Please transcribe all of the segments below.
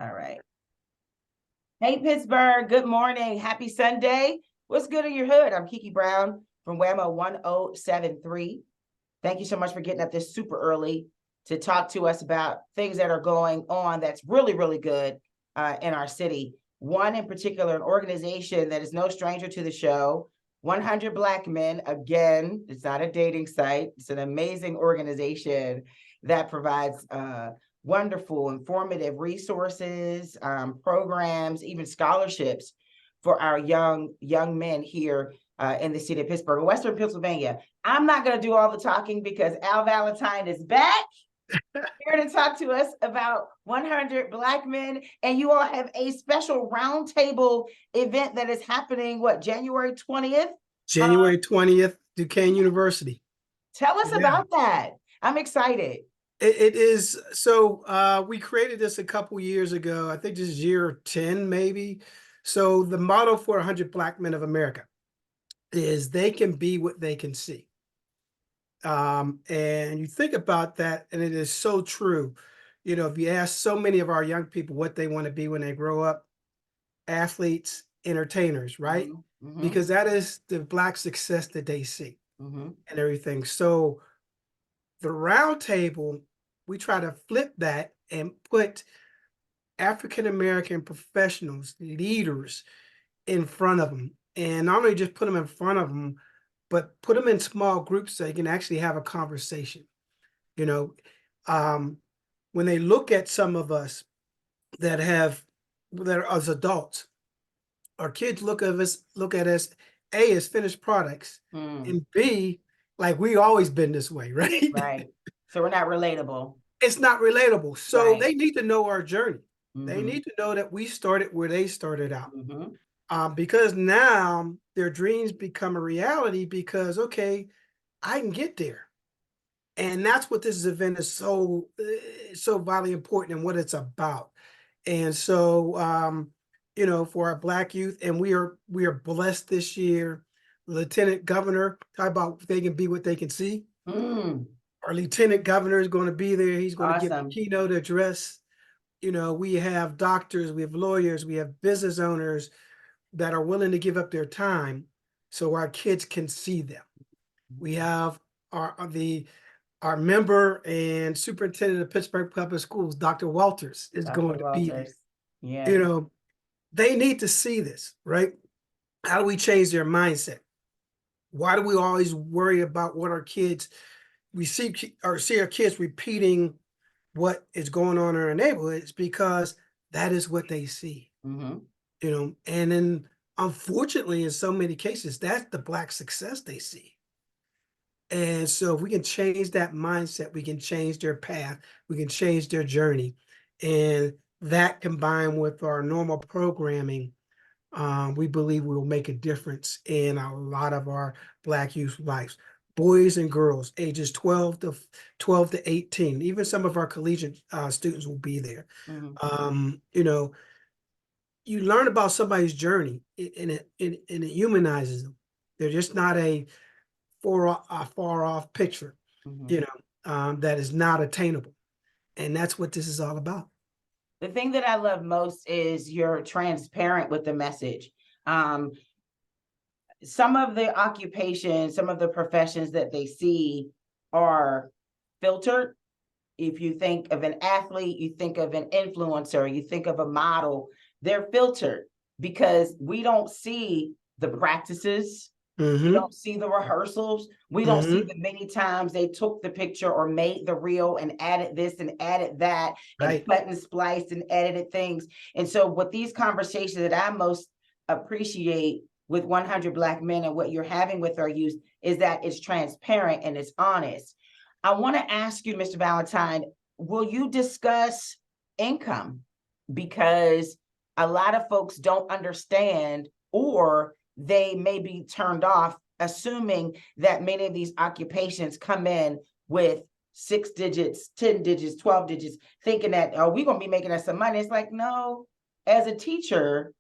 All right. Hey, Pittsburgh. Good morning. Happy Sunday. What's good in your hood? I'm Kiki Brown from WAMA 1073. Thank you so much for getting up this super early to talk to us about things that are going on that's really, really good in our city. One in particular, an organization that is no stranger to the show, 100 Black Men. Again, it's not a dating site. It's an amazing organization that provides wonderful, informative resources, programs, even scholarships for our young men here in the city of Pittsburgh, Western Pennsylvania. I'm not going to do all the talking because Al Valentine is back here to talk to us about 100 Black Men. And you all have a special roundtable event that is happening, January 20th? January 20th, Duquesne University. Tell us about that. I'm excited. It is. So we created this a couple years ago. I think this is year 10, maybe. So the motto for 100 Black Men of America is they can be what they can see. And you think about that, and it is so true. You know, if you ask so many of our young people what they want to be when they grow up, athletes, entertainers, right? Mm-hmm. Because that is the Black success that they see and everything. So the roundtable, we try to flip that and put African-American professionals, leaders in front of them. And not only just put them in front of them, but put them in small groups so they can actually have a conversation. You know, when they look at some of us that are as adults, our kids look at us, A, as finished products, and B, like we always been this way, right? Right. So we're not relatable. It's not relatable. So they need to know our journey. They need to know that we started where they started out. Because now their dreams become a reality because, okay, I can get there. And that's what this event is so vitally important and what it's about. And so, you know, for our Black youth, and we are blessed this year. Lieutenant Governor, talk about they can be what they can see. Our Lieutenant Governor is going to be there. He's going to give a keynote address. You know, we have doctors, we have lawyers, we have business owners that are willing to give up their time so our kids can see them. We have our member and superintendent of Pittsburgh Public Schools, Dr. Walters, is going to be there. Yeah. You know, they need to see this, right? How do we change their mindset? Why do we always worry about what our kids, we see our kids repeating what is going on in our neighborhood? It's because that is what they see. You know, and then unfortunately, in so many cases, that's the Black success they see. And so if we can change that mindset, we can change their path, we can change their journey. And that combined with our normal programming, we believe will make a difference in a lot of our Black youth lives. Boys and girls, ages 12 to 18. Even some of our collegiate students will be there. You know, you learn about somebody's journey and it humanizes them. They're just not a far off picture, you know, that is not attainable. And that's what this is all about. The thing that I love most is you're transparent with the message. Some of the occupations, some of the professions that they see are filtered. If you think of an athlete, you think of an influencer, you think of a model, they're filtered because we don't see the practices. We don't see the rehearsals. We don't see the many times they took the picture or made the reel and added this and added that and cut and spliced and edited things. And so what these conversations that I most appreciate with 100 Black Men and what you're having with our youth is that it's transparent and it's honest. I want to ask you, Mr. Valentine, will you discuss income? Because a lot of folks don't understand, or they may be turned off, assuming that many of these occupations come in with 6 digits, 10 digits, 12 digits, thinking that, oh, we're going to be making us some money. It's like, no, as a teacher,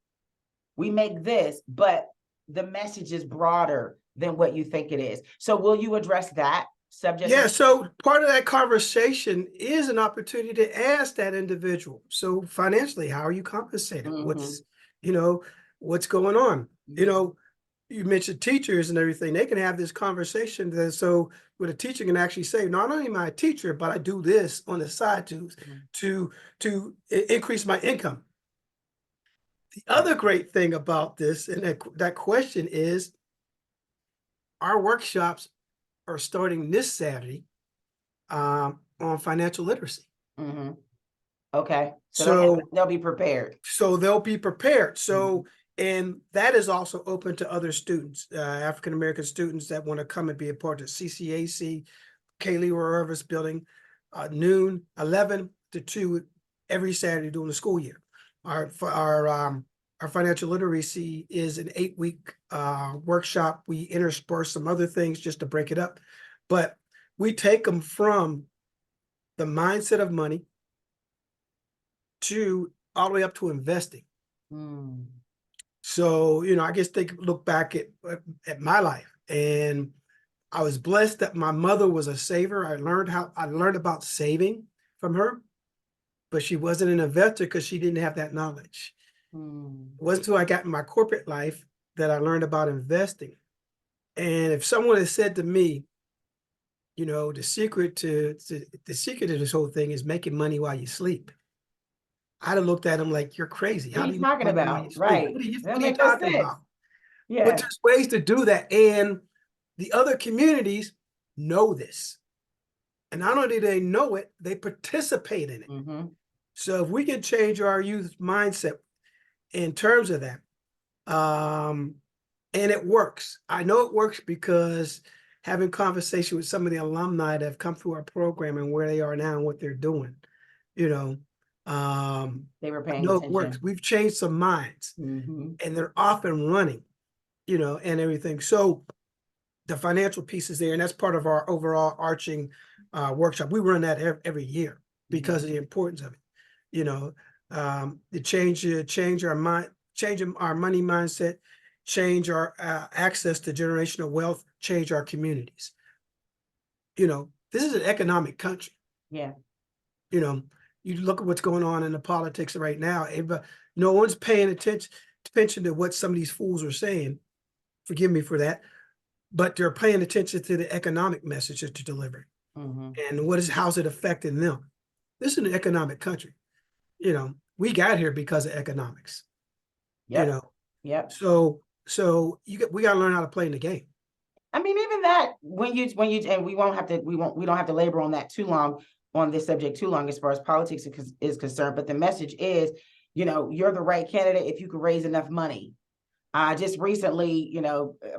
we make this, but the message is broader than what you think it is. So will you address that subject Yeah, matter. so part of that conversation is an opportunity to ask that individual. So financially, how are you compensated? Mhm. What's going on? You Mhm. know, you mentioned teachers and everything. They can have this conversation that so where the teacher can actually say, not only am I a teacher, but I do this on the side Mhm. to increase my income. The Right. other great thing about this and that question is our workshops are starting this Saturday on financial literacy. Mhm. Okay. So So they'll be prepared. so they'll be prepared. Mhm. So and that is also open to other students, African American students that want to come and be a part of CCAC, Kaylee Rivers building, noon 11 to 2 every Saturday during the school year. Our financial literacy is an 8-week workshop. We intersperse some other things just to break it up, but we take them from the mindset of money to all the way up to investing. Mm. So, I guess they could look back at my life, and I was blessed that my mother was a saver. I learned about saving from her, but she wasn't an investor because she didn't have that knowledge. Mm. It wasn't until I got in my corporate life that I learned about investing. And if someone had said to me, the secret to this whole thing is making money while you sleep, I'd have looked at him like, you're crazy. What How are do you you make talking money while you about? sleep? Right. That What are you makes no talking sense. about? But Yeah. there's ways to do that. And the other communities know this. And not only do they know it, they participate in it. Mhm. So if we can change our youth mindset in terms of that, and it works. I know it works because having conversation with some of the alumni that have come through our program and where they are now and what they're doing, you know, They were I paying know it works. attention. We've changed some minds Mhm. and they're off and running, and everything. So the financial piece is there, and that's part of our overall arching workshop. We run that every year because of the importance of it. To change our mind, change our money mindset, change our access to generational wealth, change our communities. This is an economic country. Yeah. You know, you look at what's going on in the politics right now. No one's paying attention to what some of these fools are saying. Forgive me for that, but they're paying attention to the economic message that you're delivering Mhm. and how's it affecting them. This is an economic country. We got here because of economics. You Yep. know, Yep. so we got to learn how to play in the game. I mean, even that when you and we don't have to labor on that too long on this subject too long as far as politics is concerned. But the message is, you're the right candidate if you can raise enough money. Just recently,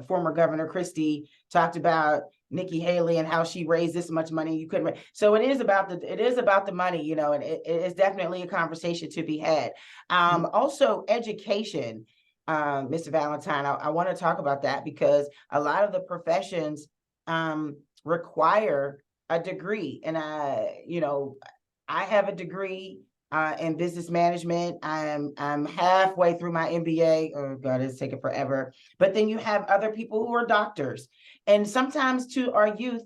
former Governor Christie talked about Nikki Haley and how she raised this much money. You couldn't. So it is about the money, and it is definitely a conversation to be had. Also, education, Mr. Valentine. I want to talk about that because a lot of the professions require a degree, and I have a degree in business management. I'm halfway through my MBA. Oh God, it's taken forever. But then you have other people who are doctors, and sometimes to our youth,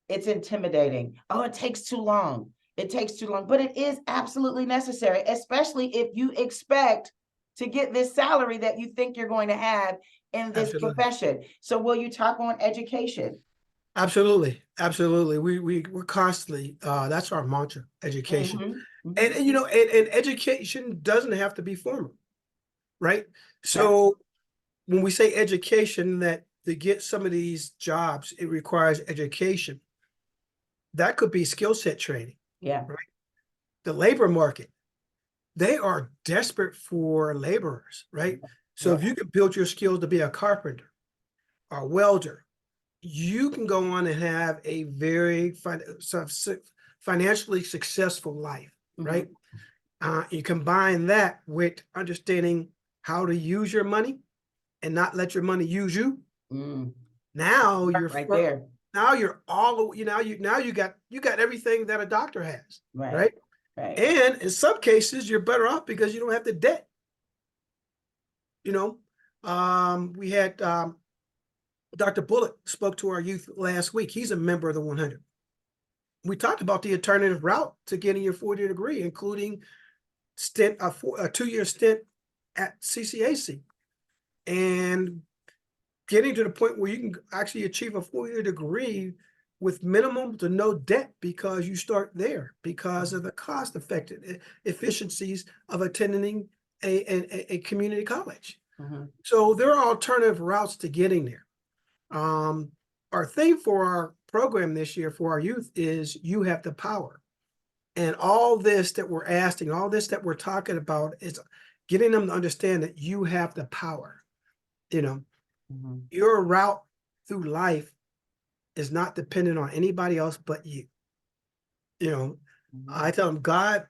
it's intimidating. Oh, it takes too long. It takes too long, but it is absolutely necessary, especially if you expect to get this salary that you think you're going to have in this Absolutely. profession. So, will you talk on education? Absolutely. We're constantly, that's our mantra, education. Mm-hmm. And, Mm-hmm. and education doesn't have to be formal, right? Yeah. So when we say education, that to get some of these jobs, it requires education. That could be skill set training, Yeah. right? The labor market, they are desperate for laborers, right? So Yeah. if you can build your skills to be a carpenter or welder, you can go on and have a very financially successful life, Mm-hmm. right? You combine that with understanding how to use your money and not let your money use you. Mm. Now you're Right there. now you're all you got everything that a doctor has, Right. right? Right. And in some cases, you're better off because you don't have the debt. We had Dr. Bullock spoke to our youth last week. He's a member of the 100. We talked about the alternative route to getting your 4-year degree, including a 2-year stint at CCAC, and getting to the point where you can actually achieve a 4-year degree with minimum to no debt, because you start there because of the cost effective efficiencies of attending a community college. So there are alternative routes to getting there. Our theme for our program this year for our youth is "You Have the Power." And all this that we're asking, all this that we're talking about is getting them to understand that you have the power. You know, your route through life is not dependent on anybody else but you. You know, I tell them God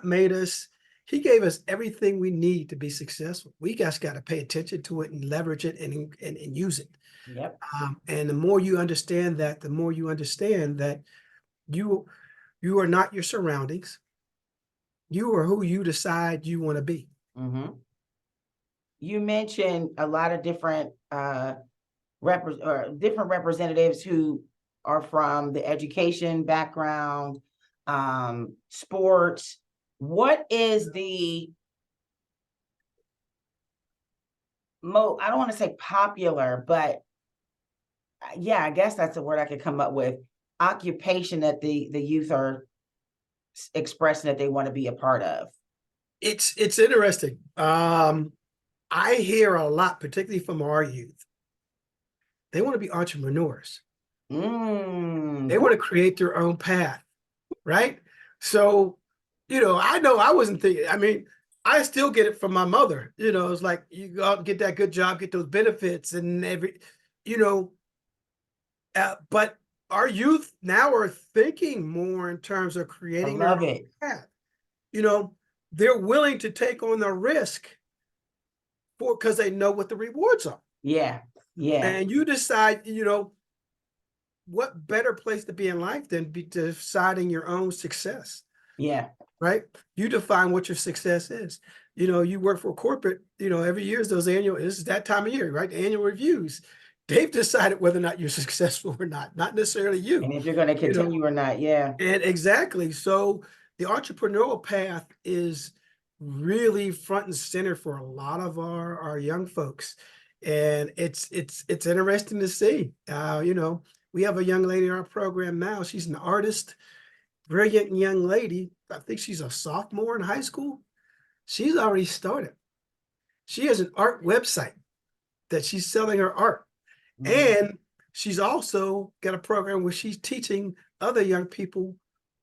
made us. He gave us everything we need to be successful. We just got to pay attention to it and leverage it and use it. Yep. And the more you understand that, the more you understand that you are not your surroundings. You are who you decide you want to be. You mentioned a lot of different different representatives who are from the education background, sports. What is the I don't want to say popular, but yeah, I guess that's a word I could come up with, occupation that the youth are expressing that they want to be a part of? It's interesting. I hear a lot, particularly from our youth. They want to be entrepreneurs. They want to create their own path, right? So, I know I wasn't thinking, I mean, I still get it from my mother. It's like, you go out and get that good job, get those benefits and but our youth now are thinking more in terms of creating their own path. They're willing to take on the risk because they know what the rewards are. Yeah. And you decide, what better place to be in life than be deciding your own success. Yeah. Right. You define what your success is. You work for corporate, every year is this is that time of year, right? The annual reviews. They've decided whether or not you're successful or not necessarily you. And if you're going to continue or not. Yeah. And exactly. So the entrepreneurial path is really front and center for a lot of our young folks. And it's interesting to see. We have a young lady in our program now. She's an artist, brilliant young lady. I think she's a sophomore in high school. She's already started. She has an art website that she's selling her art. And she's also got a program where she's teaching other young people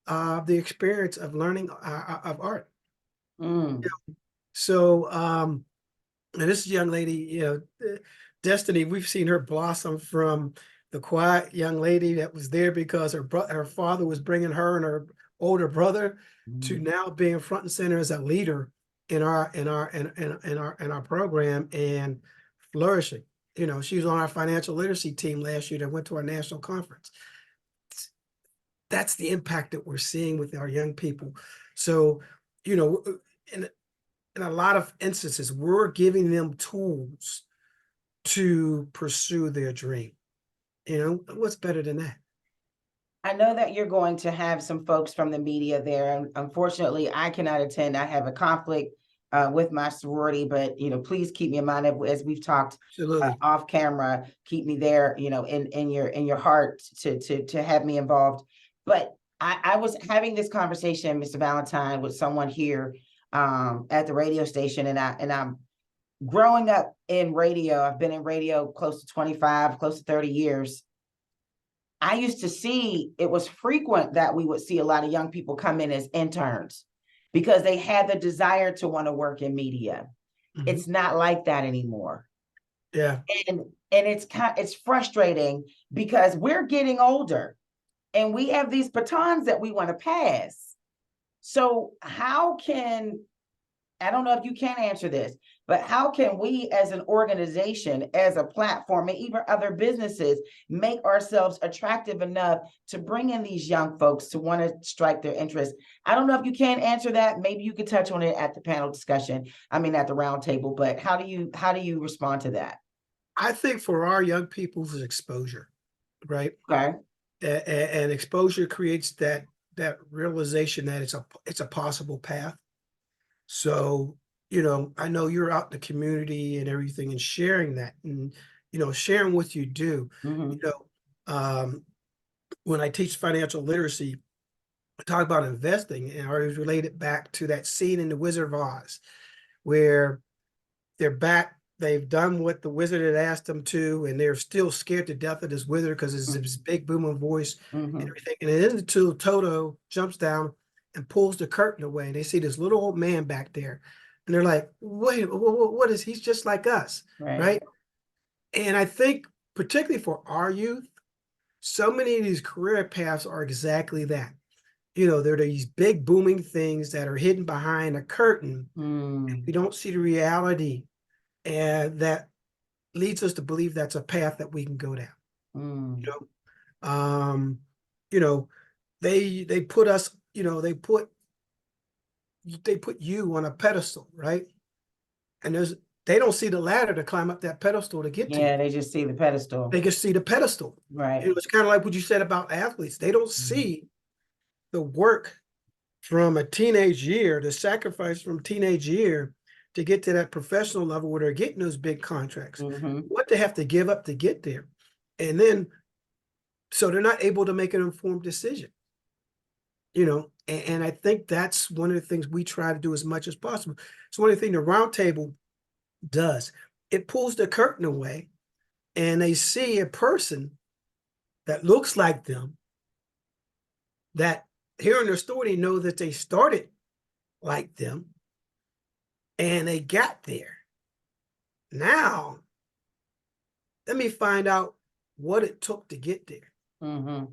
the experience of learning of art. So, and this young lady, Destiny, we've seen her blossom from the quiet young lady that was there because her father was bringing her and her older brother to now being front and center as a leader in our program and flourishing. She was on our financial literacy team last year that went to our national conference. That's the impact that we're seeing with our young people. So, in a lot of instances, we're giving them tools to pursue their dream. What's better than that? I know that you're going to have some folks from the media there. And unfortunately, I cannot attend. I have a conflict with my sorority, but please keep me in mind as we've talked off camera. Keep me there, in your heart to have me involved. But I was having this conversation, Mr. Valentine, with someone here at the radio station, and I'm growing up in radio. I've been in radio close to 25, close to 30 years. I used to see, it was frequent that we would see a lot of young people come in as interns because they had the desire to want to work in media. It's not like that anymore. Yeah. And it's frustrating because we're getting older and we have these batons that we want to pass. So how can, I don't know if you can answer this, but how can we as an organization, as a platform, and even other businesses, make ourselves attractive enough to bring in these young folks to want to strike their interest? I don't know if you can answer that. Maybe you could touch on it at the panel discussion. I mean, at the round table, but how do you respond to that? I think for our young people is exposure, right? Okay. And exposure creates that realization that it's a possible path. So, I know you're out in the community and everything and sharing that and, sharing what you do. You Hmm. know, when I teach financial literacy, I talk about investing and I always relate it back to that scene in The Wizard of Oz where they're back. They've done what the wizard had asked them to, and they're still scared to death of this wizard because it's this big booming voice and Hmm. everything. And it isn't until Toto jumps down and pulls the curtain away, and they see this little old man back there, and they're like, "Wait, what is? He's just like us, Right. right?" And I think, particularly for our youth, so many of these career paths are exactly that. They're these big booming things that are hidden behind a curtain. We Mm. don't see the reality, and that leads us to believe that's a path that we can go down. You Mm. know, you know, they put us, they put you on a pedestal, right? And they don't see the ladder to climb up that pedestal to get to you. Yeah, they just see the pedestal. They can see the pedestal. Right. It's kind of like what you said about athletes. They don't Mm. see the work from a teenage year, the sacrifice from teenage year to get to that professional level where they're getting those big contracts, Hmm. what they have to give up to get there. And then, so they're not able to make an informed decision, and I think that's one of the things we try to do as much as possible. So one of the things the roundtable does, it pulls the curtain away and they see a person that looks like them, that hearing their story, they know that they started like them and they got there. Now, let me find out what it took to get there. Hmm.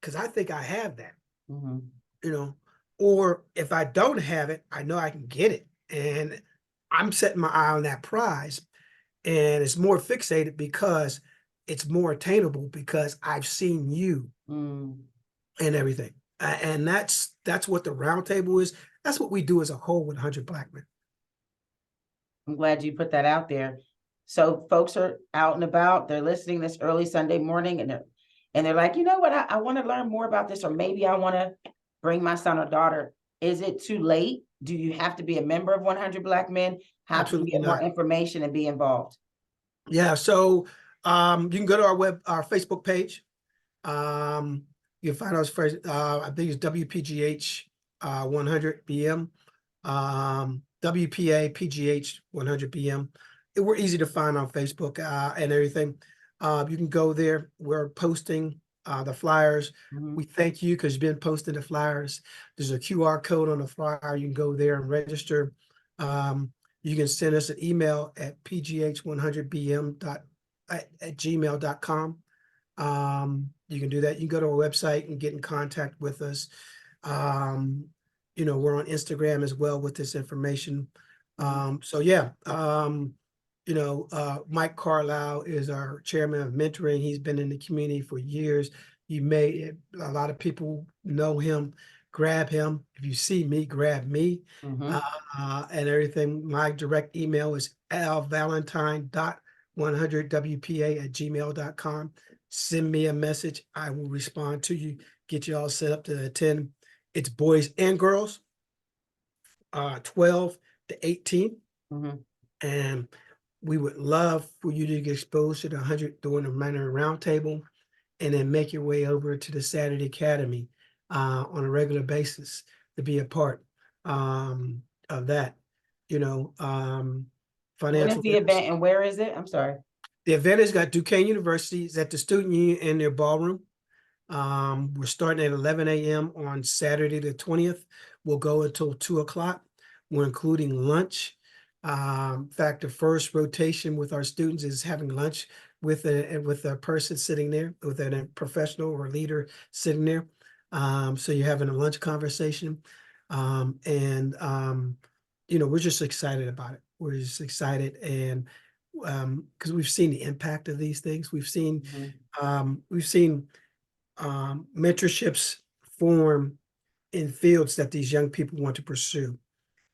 Because I think I have that, Hmm. you know, or if I don't have it, I know I can get it. And I'm setting my eye on that prize. And it's more fixated because it's more attainable because I've seen you Mm. and everything. And that's what the roundtable is. That's what we do as a whole with 100 Black men. I'm glad you put that out there. So folks are out and about, they're listening this early Sunday morning and they're like, you know what, I want to learn more about this, or maybe I want to bring my son or daughter. Is it too late? Do you have to be a member of 100 Black Men? How can you Absolutely get more not. information and be involved? Yeah. So you can go to our Facebook page. Um, you can find us first. I think it's WPGH 100 BM. WPA PGH 100 BM. We're easy to find on Facebook and everything. You can go there. We're posting the flyers. Mhm. We thank you because you've been posting the flyers. There's a QR code on the flyer. You can go there and register. You can send us an email at pgh100bm at gmail.com. You can do that. You can go to our website and get in contact with us. Um, we're on Instagram as well with this information. So yeah, Mike Carlisle is our chairman of mentoring. He's been in the community for years. A lot of people know him. Grab him. If you see me, grab me. Mhm. And everything. My direct email is alvalentine.100wpa@gmail.com. Send me a message. I will respond to you, get you all set up to attend. It's boys and girls, 12 to 18. Mhm. And we would love for you to get exposed to the 100 during the Mentor Roundtable and then make your way over to the Saturday Academy on a regular basis to be a part of that. You know, When is financial the literacy. event and where is it? I'm sorry. The event has got Duquesne University. It's at the Student Union in their ballroom. We're starting at 11 a.m. on Saturday the 20th. We'll go until 2 o'clock. We're including lunch. In fact, the first rotation with our students is having lunch with a person sitting there, with a professional or leader sitting there. So you're having a lunch conversation. We're just excited about it. We're just excited, and because we've seen the impact of these things. Mhm. We've seen mentorships form in fields that these young people want to pursue.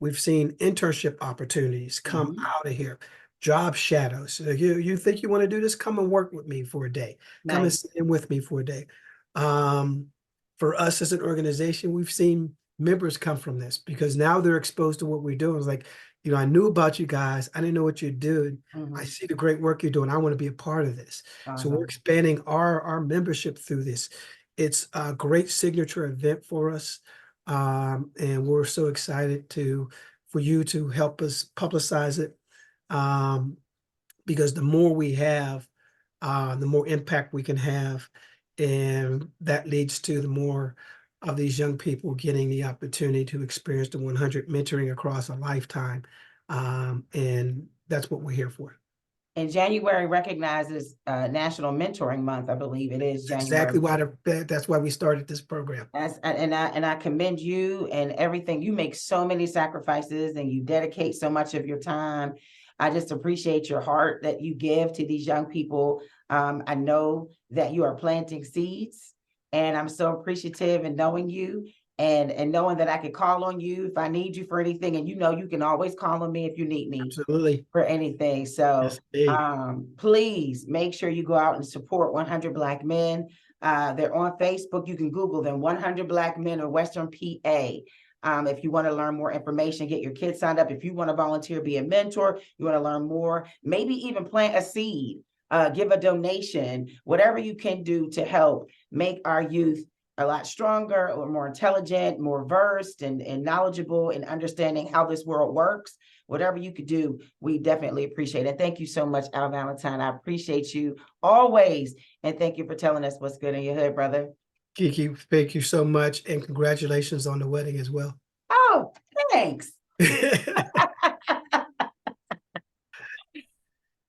We've seen internship opportunities come Mhm. out of here. job shadows. So you think you want to do this? Come and work with me for a day. Come and Nice. sit in with me for a day. For us as an organization, we've seen members come from this because now they're exposed to what we're doing. It's like, I knew about you guys. I didn't know what you're doing. I Mhm. see the great work you're doing. I want to be a part of this. So we're Awesome. expanding our membership through this. It's a great signature event for us. And we're so excited for you to help us publicize it. Because the more we have, the more impact we can have. And that leads to the more of these young people getting the opportunity to experience the 100 mentoring across a lifetime. And that's what we're here for. And January recognizes National Mentoring Month. I believe it is Exactly January. why that's why we started this program. And I commend you and everything. You make so many sacrifices and you dedicate so much of your time. I just appreciate your heart that you give to these young people. I know that you are planting seeds, and I'm so appreciative in knowing you and knowing that I can call on you if I need you for anything. And you can always call on me if you need me Absolutely. for anything. So Yes, indeed. please make sure you go out and support 100 Black Men. They're on Facebook. You can Google them, 100 Black Men of Western PA. If you want to learn more information, get your kids signed up. If you want to volunteer, be a mentor, you want to learn more, maybe even plant a seed, give a donation, whatever you can do to help make our youth a lot stronger or more intelligent, more versed and knowledgeable in understanding how this world works. Whatever you could do, we definitely appreciate it. Thank you so much, Al Valentine. I appreciate you always. And thank you for telling us what's good in your hood, brother. Kiki, thank you so much. And congratulations on the wedding as well. Oh, thanks.